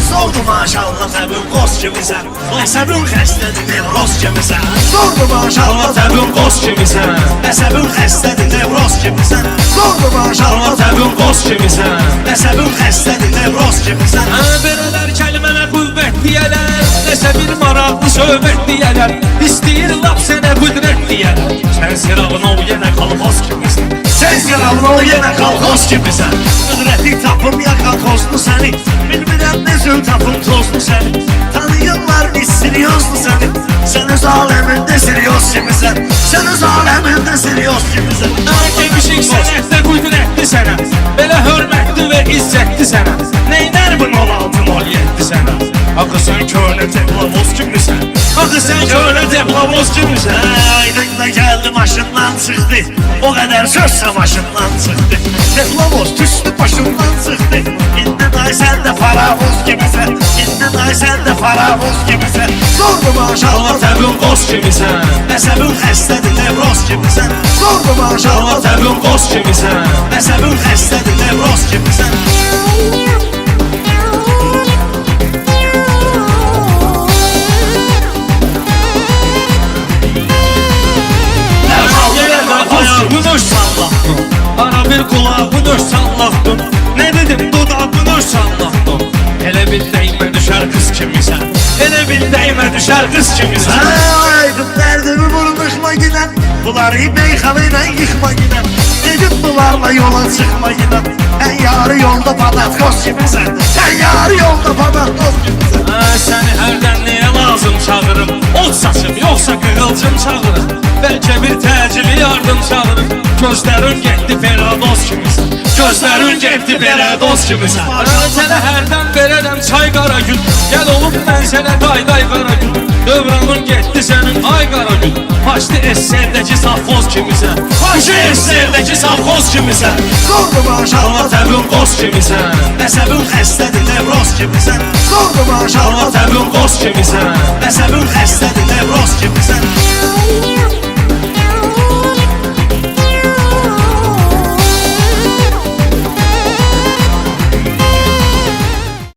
Zordu maşallah təbün qoz kimisən, əsəbün xəstədir nevroz kimisən. Zordu maşallah təbün qoz kimisən, əsəbün xəstədir nevroz kimisən. Zordu maşallah təbün qoz kimisən, əsəbün xəstədir nevroz kimisən. Belələr kəlmələr qüvvət deyələr, nəsə bir maraqlı söhbət deyələr, istəyir laf sənə qüdrət deyələr. Sən sıravına o yenə qalxoz kimisən, Sən sıravına o yenə qalxoz kimisən. Qüdrəti tapım yakan tozlu səni, bilmirəm ne zül tapım tozlu səni. Tanıyırlar mistiryozlu səni, sən öz aləmində siryoz kimisən. Sən öz aləmində siryoz kimisən. Demişik sənətdə qüdrətli sənə, belə hörmətli və izzətli sənə. Neynər bu 16-17 sənə? Axı sən köhnə teplavoz kimisən, Axı sən köhnə teplavoz kimisən. Aydınla gəldi maşından çıxdı, o qədər sözsə maşından çıxdı. Teplavoz tüstü başından çıxdı, indi day sən də faravoz kimisən. İndi day sən də faravoz kimisən. Zordu maşallah təbün qoz kimisən, əsəbün xəstədir nevroz kimisən. Zordu maşallah təbün qoz kimisən. əsəbün xəstədir nevroz kimisən. Bunu sallattın, ara bir kulağını sallattın. Ne dedim dudağını sallattın. Hele bil değme düşer kız kimisən, hele bil değme düşer kız kimisən. Aydın dərdimi vurmuşma giden, bunları meyxanıyla yıxma giden. Dedim bunlarla yola çıxma giden. Ən yarı yolda patatkoz kimisən, ən yarı yolda patatkoz kimisən. Səni hərdən niyə lazım çağırım, ot saçım yoxsa qığılcım çağırım. Bəlkə bir təcili yardım çağırım. Gözlərin getdi peradoz kimisən, gözlərin getdi peradoz kimisən. Sənə hərdən verərəm çay qara gül, gəl olub mən sənə day qara gül. Dövranın getdi sənin ay qara gül, başlı SSR-dəki safxoz kimisən, başlı SSR-dəki safxoz kimisən. Zordu maşallah təbün qoz kimisən, əsəbün xəstədir nevroz kimisən. Zordu maşallah təbün qoz kimisən. əsəbün xəstədir nevroz kimisən.